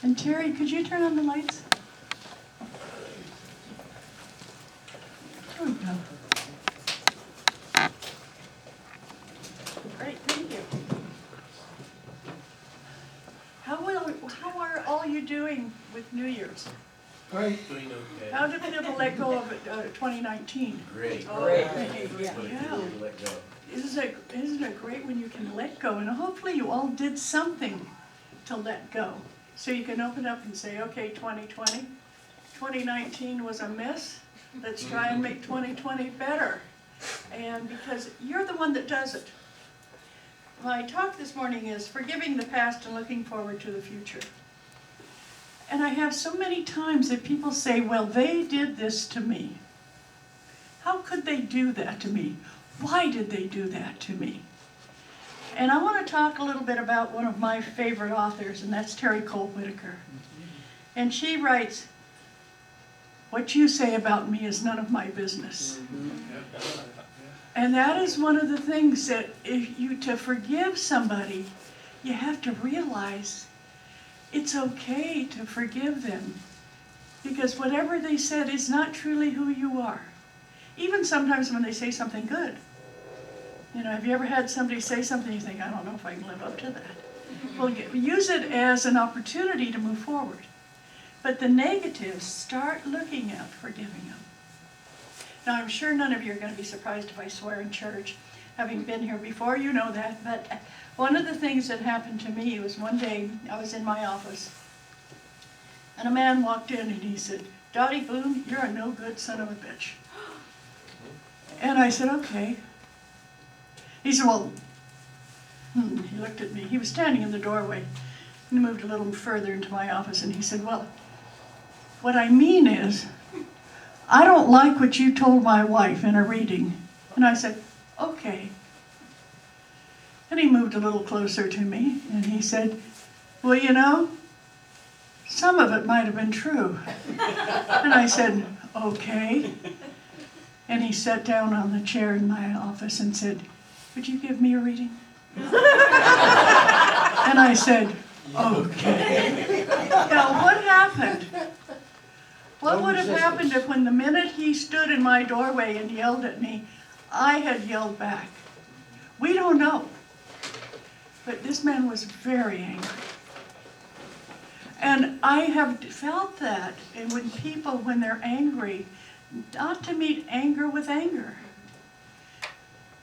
And Terry, could you turn on the lights? There we go. Great, thank you. How are all you doing with New Year's? Great. Doing okay. How did it feel to let go of 2019? Great. Great. That's what it feels to let go. Isn't it great when you can let go? And hopefully you all did something to let go. So you can open up and say, okay, 2020, 2019 was a miss. Let's try and make 2020 better. And because you're the one that does it. My talk this morning is forgiving the past and looking forward to the future. And I have so many times that people say, well, they did this to me. How could they do that to me? Why did they do that to me? And I want to talk a little bit about one of my favorite authors, and that's Terry Cole Whitaker. And she writes, what you say about me is none of my business. And that is one of the things that to forgive somebody, you have to realize it's okay to forgive them. Because whatever they said is not truly who you are. Even sometimes when they say something good. You know, have you ever had somebody say something you think, I don't know if I can live up to that? Well, use it as an opportunity to move forward. But the negatives, start looking at forgiving them. Now, I'm sure none of you are going to be surprised if I swear in church. Having been here before, you know that. But one of the things that happened to me was one day I was in my office. And a man walked in and he said, Doti Boon, you're a no good son of a bitch. And I said, okay. He said, well, he looked at me. He was standing in the doorway. And he moved a little further into my office and he said, well, what I mean is, I don't like what you told my wife in a reading. And I said, okay. And he moved a little closer to me and he said, well, you know, some of it might have been true. And I said, okay. And he sat down on the chair in my office and said, would you give me a reading? And I said, okay. Now, what happened? What would have happened if when the minute he stood in my doorway and yelled at me, I had yelled back? We don't know. But this man was very angry. And I have felt that, and when people, when they're angry, not to meet anger with anger.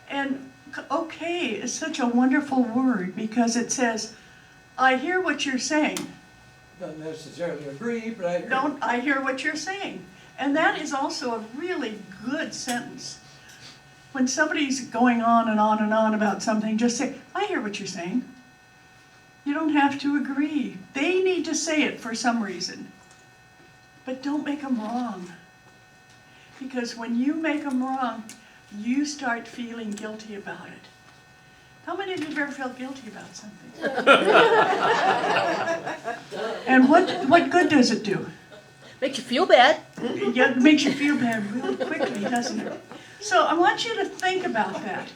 And okay is such a wonderful word because it says, I hear what you're saying. Don't necessarily agree, but I hear what you're saying. And that is also a really good sentence. When somebody's going on and on and on about something, just say, I hear what you're saying. You don't have to agree. They need to say it for some reason. But don't make them wrong. Because when you make them wrong, you start feeling guilty about it. How many of you have ever felt guilty about something? And what good does it do? Makes you feel bad. Yeah, it makes you feel bad really quickly, doesn't it? So I want you to think about that.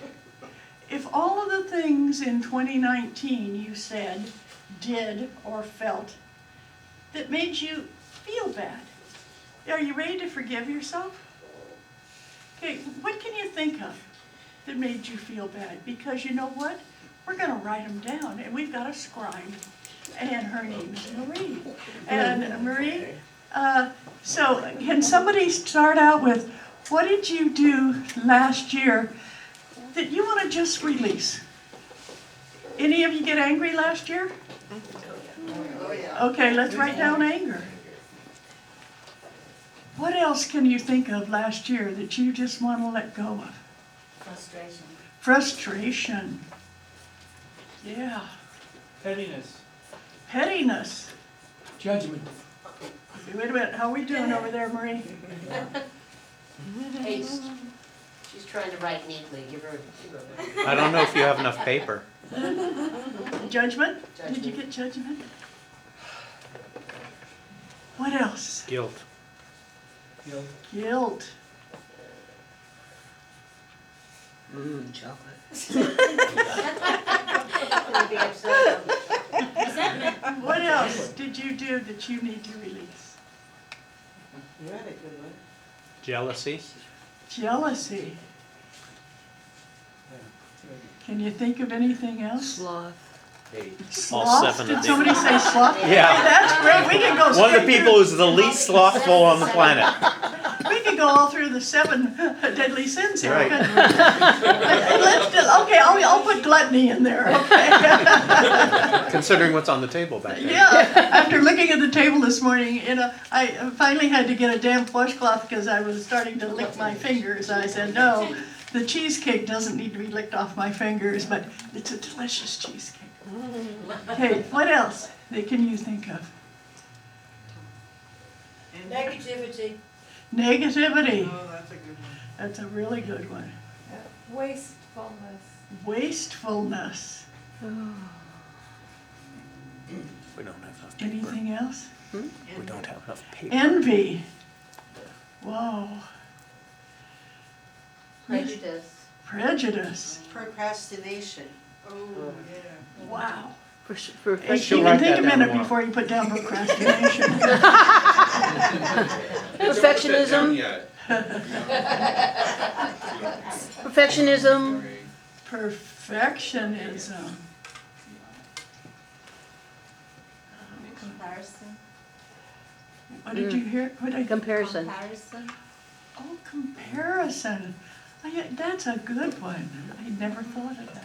If all of the things in 2019 you said, did, or felt that made you feel bad, are you ready to forgive yourself? Okay, what can you think of that made you feel bad? Because you know what? We're going to write them down, and we've got a scribe, and her name is Marie. And Marie, so can somebody start out with, what did you do last year that you want to just release? Any of you get angry last year? Okay, let's write down anger. What else can you think of last year that you just want to let go of? Frustration. Frustration. Yeah. pettiness, Pettiness. judgment. Okay, wait a minute. How are we doing over there, Marie? Haste. She's trying to write neatly. Give her. I don't know if you have enough paper. Judgment? Did you get judgment? What else? Guilt. Guilt. Guilt. Chocolate. Gonna be upset. What else did you do that you need to release? You had a good one. Jealousy. Jealousy. Can you think of anything else? Sloth. Hey, All Sloth? seven Did of somebody these. say sloth? Yeah. Hey, that's great. We can go One of the straight people who's the least slothful on the planet. We could go all through the 7 deadly sins here. Right. couldn't we? Let's do, okay, I'll put gluttony in there, okay? Considering what's on the table back there. Yeah, after looking at the table this morning, I finally had to get a damn washcloth because I was starting to lick my fingers. I said, no, the cheesecake doesn't need to be licked off my fingers, but it's a delicious cheesecake. Okay, what else can you think of? Negativity. Negativity. Oh, that's a good one. That's a really good one. Wastefulness. Wastefulness. We don't have enough paper. Anything else? We don't have enough paper. Envy. Whoa. Prejudice. Prejudice. Procrastination. Oh, yeah. Wow. She'll You write can that think a down minute tomorrow. before you put down procrastination. Perfectionism. Perfectionism. Perfectionism. Comparison. What did you hear? What did I? Comparison. Comparison. Oh, comparison. That's a good one. I never thought of that.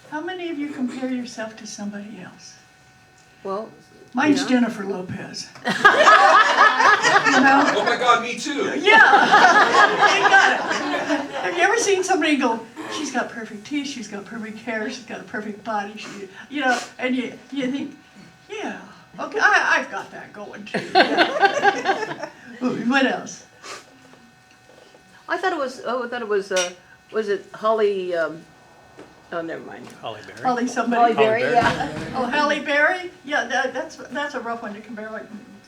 How many of you compare yourself to somebody else? Well, Mine's Yeah. Jennifer Lopez. You know? oh my God, me too. Yeah. I got it. Have you ever seen somebody go, she's got perfect teeth, she's got perfect hair, she's got a perfect body, and you think, yeah, okay, I've got that going too. Yeah. Ooh, what else? I thought it was it Holly, oh, never mind. Holly Berry. Holly somebody. Holly Berry, Berry. yeah. Oh, Halle Berry? Yeah, that's a rough one to compare,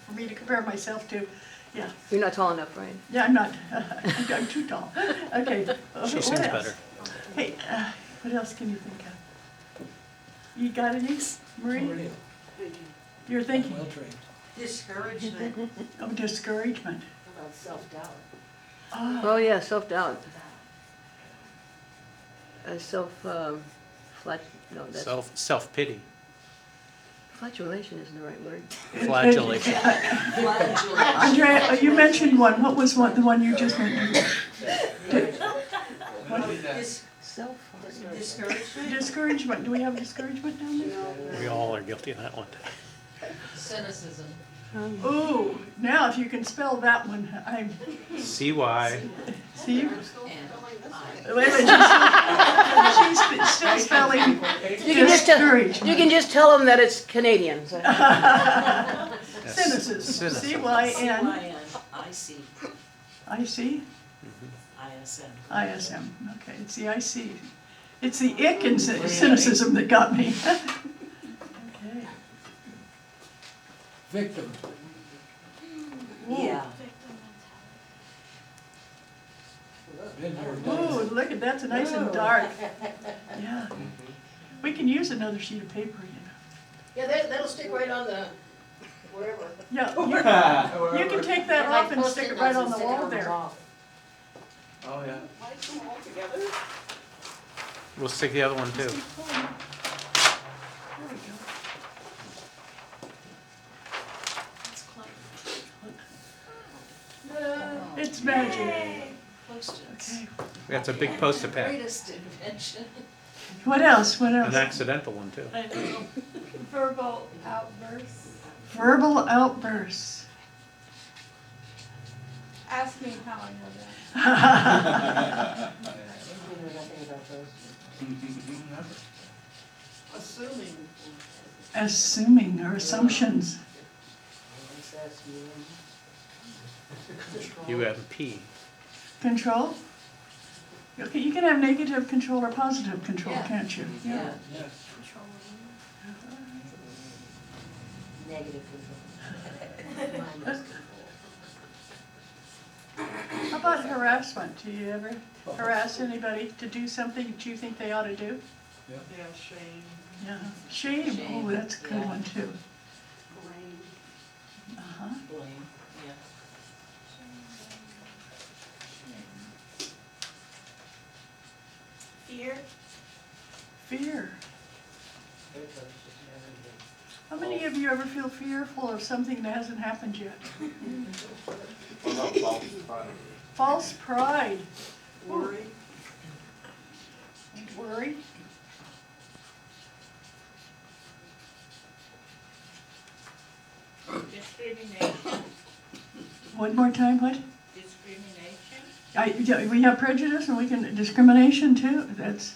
for me to compare myself to. Yeah, You're not tall enough, Ryan. yeah, I'm not, I'm too tall. Okay. She what sings else? better. Hey, what else can you think of? You got any, Marie? You're thinking, Well trained. Discouragement. oh, discouragement. How about self-doubt? Oh, Oh, yeah, self-doubt. Self-pity. Flatulation isn't the right word. Flagellation. Andrea, you mentioned one. What was the one you just mentioned? Self. Discouragement. Discouragement. Do we have discouragement down there? We all are guilty of that one. Cynicism. Ooh, now if you can spell that one, CY. see? And Wait a minute, she's still spelling You can just tell, discouragement. you can just tell them that it's Canadian. So. Cynicism. Cynicism. C-Y-N. I-C. I-C? I-S-M. I-S-M. Okay, it's the I-C. It's the ick and cynicism that got me. Okay. Victim. Yeah. Been there, done Ooh, that. look at that's nice and dark. Yeah. We can use another sheet of paper, Yeah, that'll stick right on the wherever. Yeah, you can take that off and stick it right on the wall there. Oh, yeah. We'll stick the other one too. There we go. It's magic. Okay. That's a big post-it pad. Greatest invention. What else? What An else? accidental one too. Verbal outbursts. Verbal outbursts. Ask me how I know that. You know nothing about those. Assuming. Assuming or assumptions. UMP. Control? Okay, you can have negative control or positive control, Yeah. can't you? Yeah. Yes. Negative control. Minus How about harassment? Do you ever harass anybody to do something that you think they ought to do? Yeah, shame. Yeah. Shame. Oh, Shame, that's a good yeah. one too. blame, yeah. Fear. Fear. Very close, just never did. How many of you ever feel fearful of something that hasn't happened yet? What about false pride? False pride. Worry. Worry. Discrimination. One more time, what? Discrimination. Yeah, we have prejudice and we can, discrimination too. That's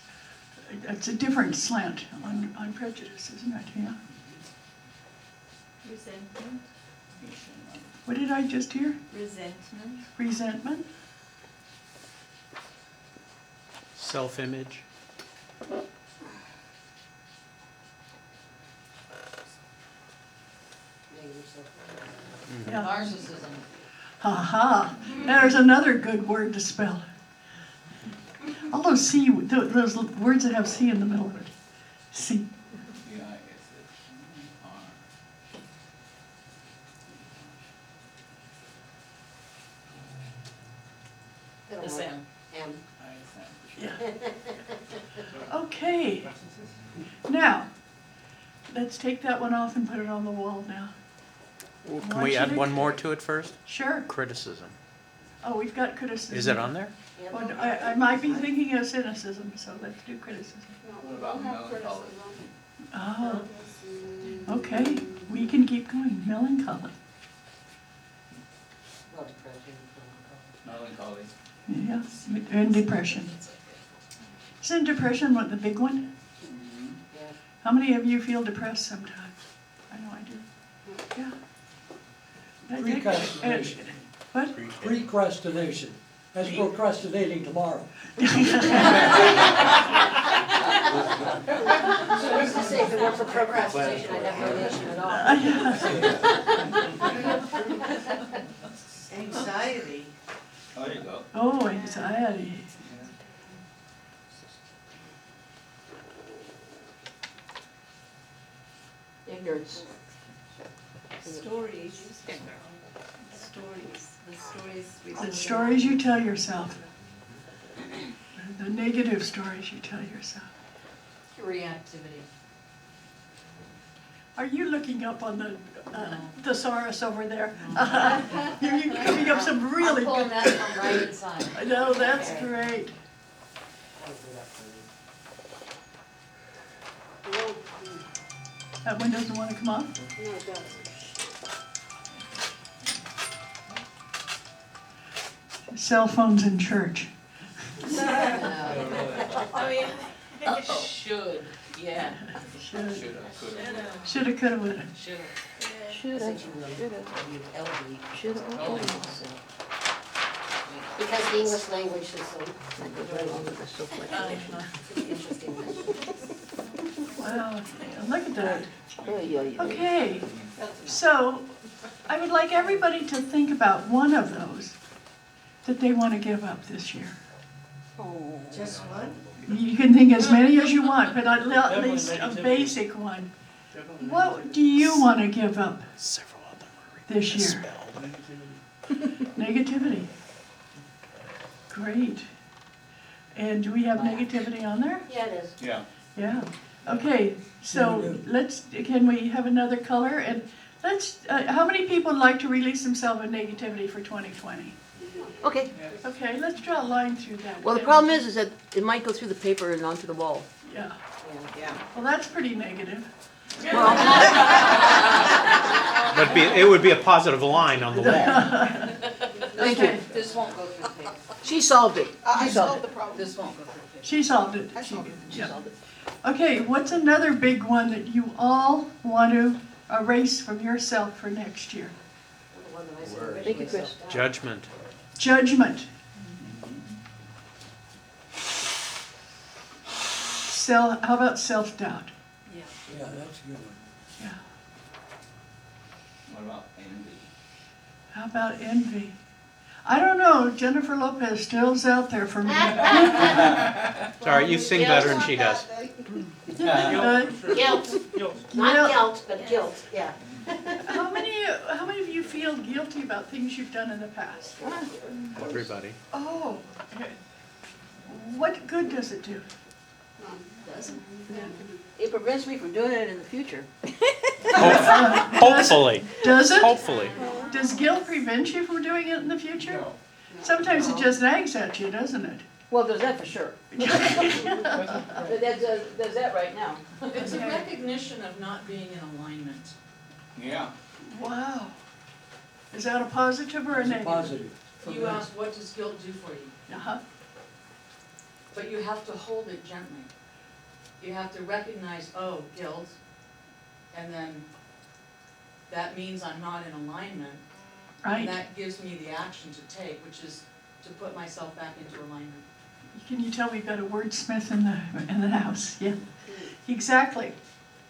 a different slant on prejudice, isn't it? Yeah. Resentment. What did I just hear? Resentment. Resentment. Self-image. Negative self. Yeah. Narcissism. Ha ha. There's another good word to spell. All those C, those words that have C in the middle of it. C. It'll The work. same. M. Yeah. Okay. Now, let's take that one off and put it on the wall now. Well, Can want we you add to- one more to it first? Sure. Criticism. Oh, we've got criticism. Is it on there? Yep. Oh, I might be thinking of cynicism, so let's do criticism. What about melancholy? Oh, okay. We can keep going. Melancholy. Well, depression. Melancholy. Yeah, and depression. Isn't depression what the big one? Yeah. How many of you feel depressed sometimes? I know I do. Yeah. I think- Procrastination. What? Procrastination. That's procrastinating tomorrow. So I was to say, if it weren't for procrastination, I'd have no issue at all. Anxiety. Oh, there you go. Oh, anxiety. Ignorance. Stories. Stories. The stories we The stories you tell yourself. The negative stories you tell yourself. Reactivity. Are you looking up on the thesaurus over there? You're coming up some really I'm pulling good. that from right inside. I know, that's Okay. great. I'll do that for you. That one doesn't want to come off? No, it does. Cell phones in church. Oh, yeah. Should, yeah. Shoulda, Shoulda, coulda. shoulda, coulda, woulda. Should. Shoulda, shoulda, Because the English language is so interesting. Wow, look at that. Okay. Okay, so I would like everybody to think about one of those that they want to give up this year. Just one? You can think as many as you want, but at least a negativity. basic one. What do you want to give up Several of them were this year? misspelled. Negativity. Great. And do we have negativity on there? Yeah, it is. Yeah. Yeah. Okay, so can we have another color? And how many people would like to release themselves of negativity for 2020? Okay, Okay, let's draw a line through that. well, the problem is that it might go through the paper and onto the wall. Yeah, Yeah. well, that's pretty negative. But it would be a positive line on the wall. Thank you. Okay, This won't go through the paper. She solved it. She solved it. This won't go through the paper. she solved it. She Yeah. solved it. Okay, what's another big one that you all want to erase from yourself for next year? The one that I said Word. originally, Thank you, Chris. self-doubt. Judgment. Judgment. How about self-doubt? Yeah, that's a good one. Yeah. What about envy? How about envy? I don't know, Jennifer Lopez still's out there for me. Sorry, you sing better than she does. Guilt, not Guilt. guilt, but guilt, yeah. How many of you feel guilty about things you've done in the past? Everybody. Oh, okay. What good does it do? Doesn't. It prevents me from doing it in the future. Hopefully, Does it? hopefully. Does guilt prevent you from doing it in the future? Sometimes it just nags at you, doesn't it? Well, there's that for sure. Does that right now. It's a recognition of not being in alignment. Yeah. Wow. Is that a positive or a It's a negative? positive. You asked, what does guilt do for you? Uh-huh. But you have to hold it gently. You have to recognize, oh, guilt, and then that means I'm not in alignment. Right? And that gives me the action to take, which is to put myself back into alignment. Can you tell we've got a wordsmith in the house? Yeah. Exactly.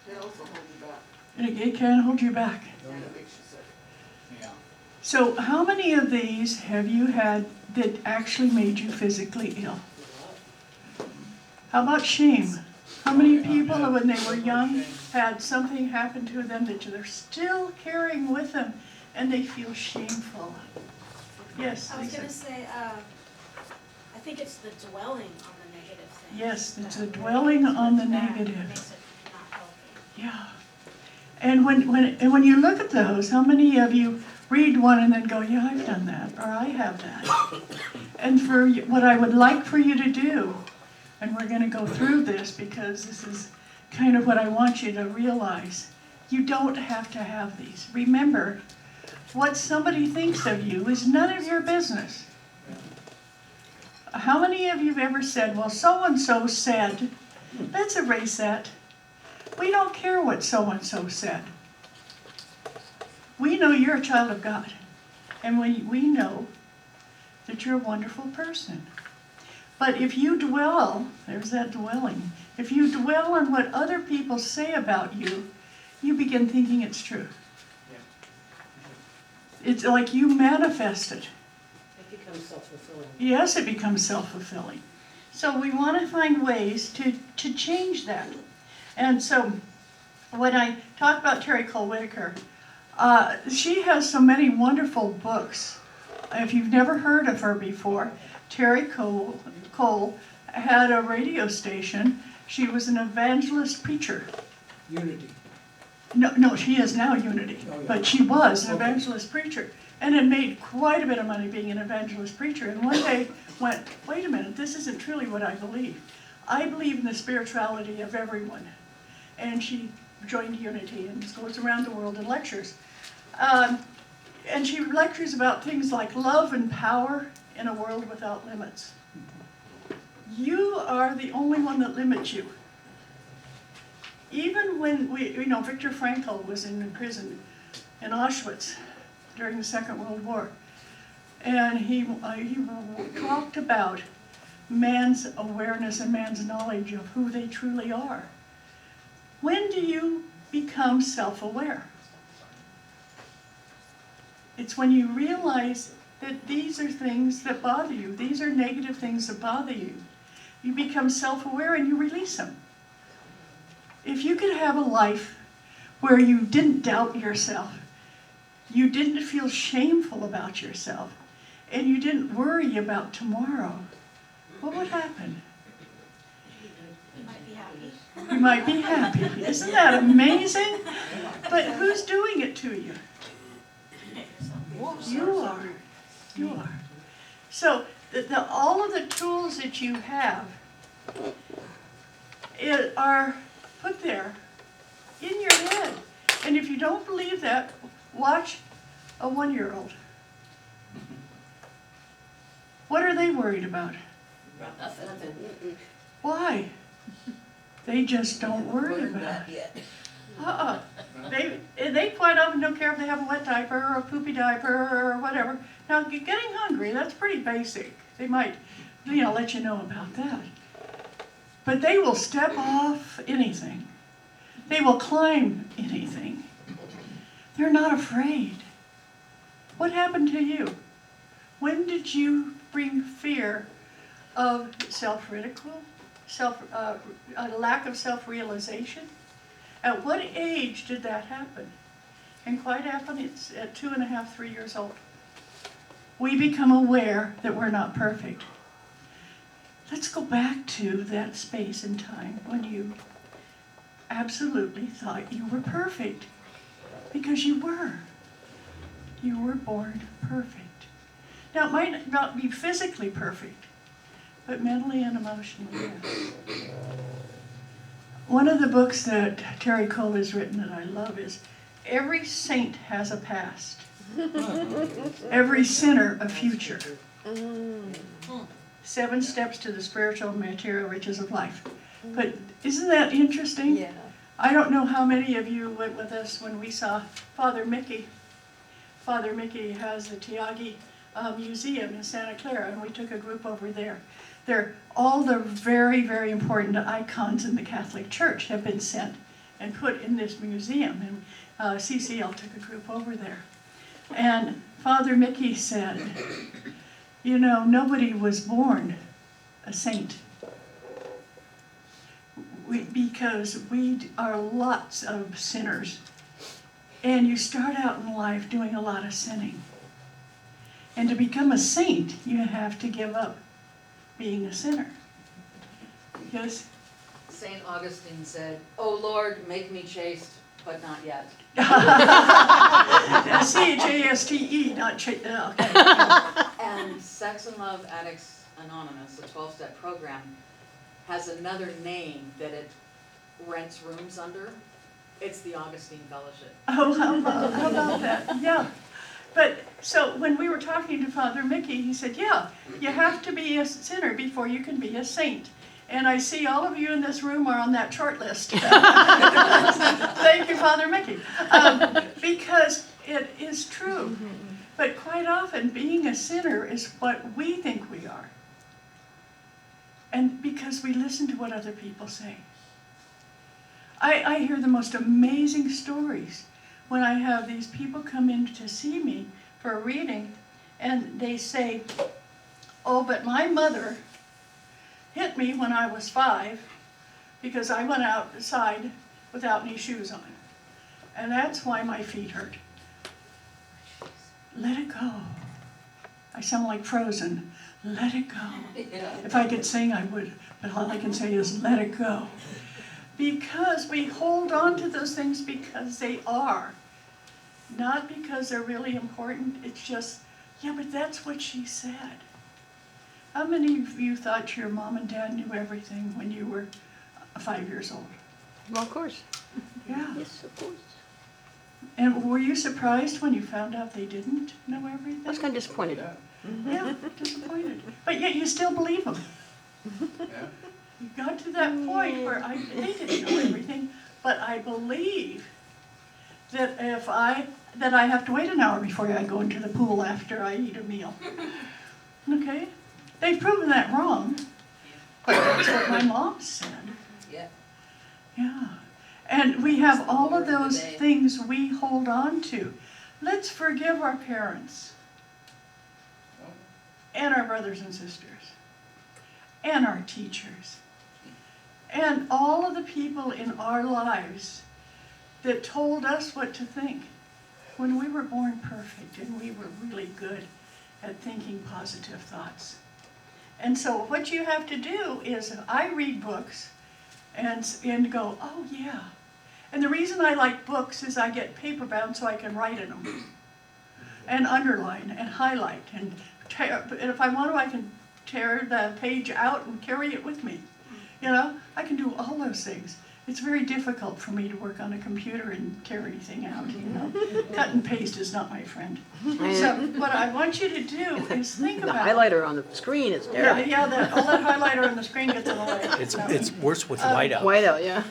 It also holds you back, And it can hold you back. and it makes you sick. Yeah. So how many of these have you had that actually made you physically ill? How about shame? How many people, when they were young, had something happen to them that they're still carrying with them, and they feel shameful? Yes, I was Lisa. gonna say, I think it's the dwelling on the negative thing. Yes, it's a dwelling on the That negative. makes it not healthy. Yeah. And when you look at those, how many of you read one and then go, yeah, I've done that, or I have that? And what I would like for you to do, and we're going to go through this because this is kind of what I want you to realize, you don't have to have these. Remember, what somebody thinks of you is none of your business. How many of you have ever said, well, so-and-so said, let's erase that. We don't care what so-and-so said. We know you're a child of God. And we know that you're a wonderful person. But if you dwell, there's that dwelling, if you dwell on what other people say about you, you begin thinking it's true. It's like you manifest it. It becomes self-fulfilling. Yes, it becomes self-fulfilling. So we want to find ways to change that. And so when I talk about Terry Cole Whitaker, she has so many wonderful books. If you've never heard of her before, Terry Cole had a radio station. She was an evangelist preacher. Unity. No, she is now Unity, Oh, yeah. but she was an Okay. evangelist preacher and had made quite a bit of money being an evangelist preacher. And one day went, wait a minute, this isn't truly what I believe. I believe in the spirituality of everyone. And she joined Unity and goes around the world and lectures. And she lectures about things like love and power in a world without limits. You are the only one that limits you. Even when Viktor Frankl was in prison in Auschwitz during the Second World War, and he talked about man's awareness and man's knowledge of who they truly are. When do you become self-aware? It's when you realize that these are things that bother you. These are negative things that bother you. You become self-aware and you release them. If you could have a life where you didn't doubt yourself, you didn't feel shameful about yourself, and you didn't worry about tomorrow, what would happen? You might be happy. You might be happy. Isn't that amazing? But who's doing it to you? You are. You are. So all of the tools that you have are put there in your head. And if you don't believe that, watch a 1-year-old. What are they worried about? Nothing. Why? They just don't worry about it. They quite often don't care if they have a wet diaper or a poopy diaper or whatever. Now, getting hungry, that's pretty basic. They might, let you know about that. But they will step off anything. They will climb anything. They're not afraid. What happened to you? When did you bring fear of self-ridicule, a lack of self-realization? At what age did that happen? And quite often it's at 2.5, 3 years old. We become aware that we're not perfect. Let's go back to that space and time when you absolutely thought you were perfect. Because you were. You were born perfect. Now, it might not be physically perfect, but mentally and emotionally, yes. One of the books that Terry Cole has written that I love is Every Saint Has a Past. Every Sinner a Future. 7 Steps to the Spiritual and Material Riches of Life. But isn't that interesting? Yeah. I don't know how many of you went with us when we saw Father Mickey. Father Mickey has the Tiagi Museum in Santa Clara, and we took a group over there. All the very, very important icons in the Catholic Church have been sent and put in this museum, and CCL took a group over there. And Father Mickey said, you know, nobody was born a saint. Because we are lots of sinners. And you start out in life doing a lot of sinning. And to become a saint, you have to give up being a sinner. Because Saint Augustine said, "O Lord, make me chaste, but not yet." C-H-A-S-T-E, not okay. And Sex and Love Addicts Anonymous, the 12-step program, has another name that it rents rooms under. It's the Augustine Fellowship. Oh, how about that? Yeah. But, so when we were talking to Father Mickey, he said, yeah, you have to be a sinner before you can be a saint. And I see all of you in this room are on that short list. Thank you, Father Mickey. Because it is true. But quite often, being a sinner is what we think we are. And because we listen to what other people say. I hear the most amazing stories when I have these people come in to see me for a reading, and they say, oh, but my mother hit me when I was 5 because I went outside without any shoes on. And that's why my feet hurt. Let it go. I sound like Frozen. Let it go. Yeah. If I could sing, I would, but all I can say is let it go. Because we hold on to those things because they are. Not because they're really important. It's just, yeah, but that's what she said. How many of you thought your mom and dad knew everything when you were 5 years old? Well, of course. Yeah. Yes, of course. And were you surprised when you found out they didn't know everything? I was kind of disappointed. Yeah, disappointed. But yet you still believe them. Yeah. You got to that point where they didn't know everything, but I believe that that I have to wait an hour before I go into the pool after I eat a meal. Okay? They've proven that wrong, but that's what my mom said. Yeah. Yeah. And we have all of those things we hold on to. Let's forgive our parents and our brothers and sisters and our teachers and all of the people in our lives that told us what to think when we were born perfect and we were really good at thinking positive thoughts. And so what you have to do is I read books and go, oh yeah. And the reason I like books is I get paper bound so I can write in them and underline and highlight and if I want to I can tear the page out and carry it with me. You know, I can do all those things. It's very difficult for me to work on a computer and tear anything out, you know. Cut and paste is not my friend. So what I want you to do is think The about highlighter on the screen is terrible. yeah, all that highlighter on the screen gets in the way. It's worse with whiteout. Whiteout, yeah.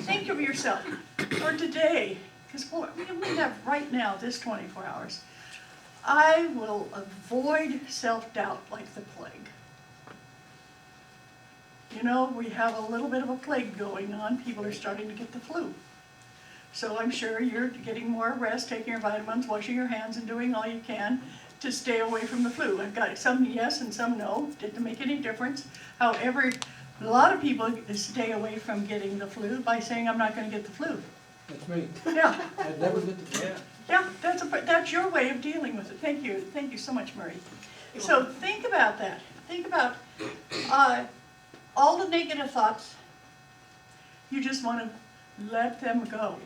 Think of yourself, or today, because we have right now, this 24 hours. I will avoid self-doubt like the plague. You know, we have a little bit of a plague going on. People are starting to get the flu. So I'm sure you're getting more rest, taking your vitamins, washing your hands, and doing all you can to stay away from the flu. I've got some yes and some no. Didn't make any difference. However, a lot of people stay away from getting the flu by saying, I'm not going to get the flu. That's me. Yeah, I'd never get to. yeah, that's your way of dealing with it. Thank you so much, Murray. So think about that. Think about all the negative thoughts. You just want to let them go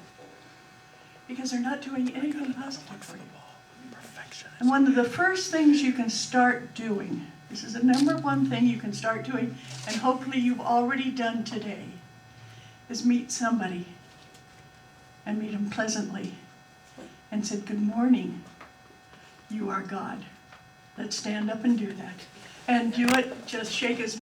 because they're not doing anything positive for you. And one of the first things you can start doing, this is the number one thing you can start doing, and hopefully you've already done today, is meet somebody and meet them pleasantly and said, "Good morning, you are God." Let's stand up and do that. And do it, just shake his